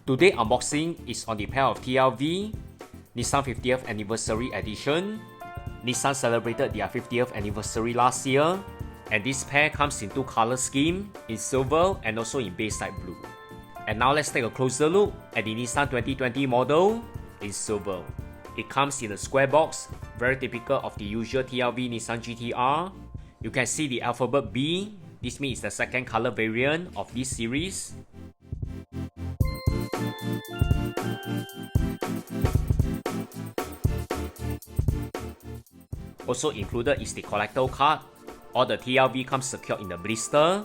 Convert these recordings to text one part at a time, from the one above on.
Today unboxing is on the pair of TLV Nissan 50th Anniversary Edition. Nissan celebrated their 50th anniversary last year, and this pair comes in two color schemes, in silver and also in Bayside blue. And now let's take a closer look at the Nissan 2020 model in silver. It comes in a square box, very typical of the usual TLV Nissan GT-R. You can see the alphabet B. This means it's the second color variant of this series. Also included is the collector card. All the TLV comes secured in the blister.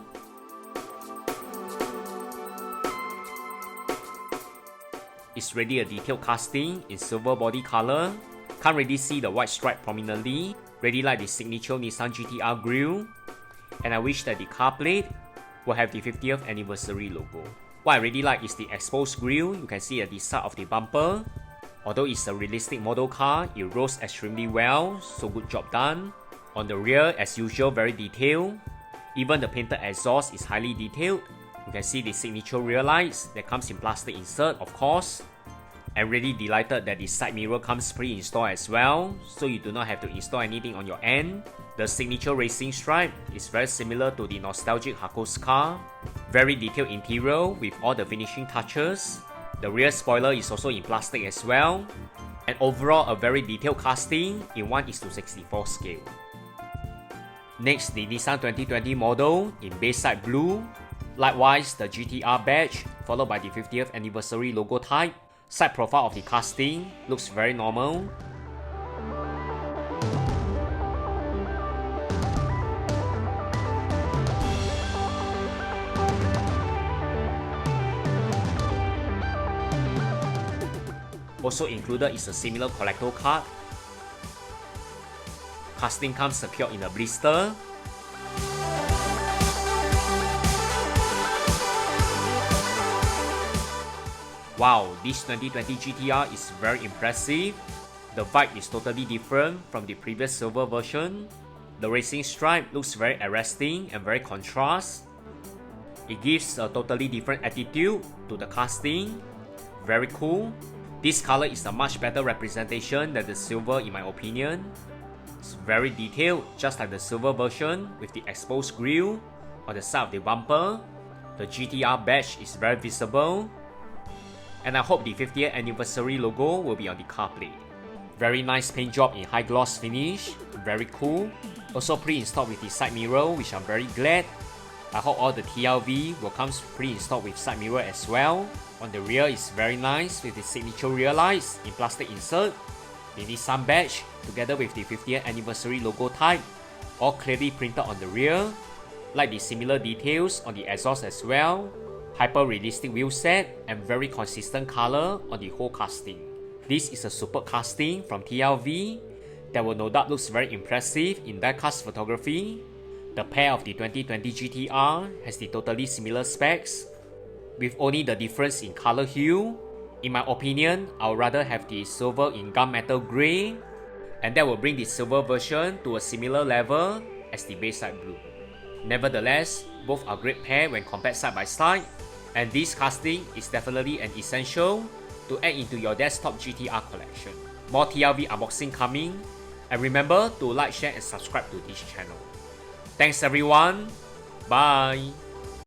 It's really a detailed casting in silver body color. Can't really see the white stripe prominently. Really like the signature Nissan GT-R grille. And I wish that the car plate will have the 50th anniversary logo. What I really like is the exposed grille. You can see at the side of the bumper. Although it's a realistic model car, it rolls extremely well, so good job done. On the rear, as usual, very detailed. Even the painted exhaust is highly detailed. You can see the signature rear lights that comes in plastic insert, of course. I'm really delighted that the side mirror comes pre-installed as well, so you do not have to install anything on your end. The signature racing stripe is very similar to the nostalgic Hiace car. Very detailed interior with all the finishing touches. The rear spoiler is also in plastic as well. And overall, a very detailed casting in 1:64 scale. Next, the Nissan 2020 model in Bayside blue. Likewise, the GT-R badge, followed by the 50th anniversary logo type. Side profile of the casting looks very normal. Also included is a similar collector card. Casting comes secured in a blister. Wow, this 2020 GT-R is very impressive. The vibe is totally different from the previous silver version. The racing stripe looks very arresting and very contrast. It gives a totally different attitude to the casting. Very cool. This color is a much better representation than the silver in my opinion. It's very detailed, just like the silver version with the exposed grille on the side of the bumper. The GT-R badge is very visible. And I hope the 50th anniversary logo will be on the car plate. Very nice paint job in high gloss finish, very cool. Also pre-installed with the side mirror, which I'm very glad. I hope all the TLV will come pre-installed with side mirror as well. On the rear is very nice with the signature rear lights in plastic insert. The Nissan badge together with the 50th anniversary logo type, all clearly printed on the rear. Like the similar details on the exhaust as well. Hyper-realistic wheel set and very consistent color on the whole casting. This is a super casting from TLV that will no doubt looks very impressive in diecast photography. The pair of the 2020 GT-R has the totally similar specs, with only the difference in color hue. In my opinion, I would rather have the silver in gunmetal grey, and that will bring the silver version to a similar level as the Bayside blue. Nevertheless, both are great pair when compared side by side, and this casting is definitely an essential to add into your desktop GT-R collection. More TLV unboxing coming, and remember to like, share and subscribe to this channel. Thanks everyone, bye!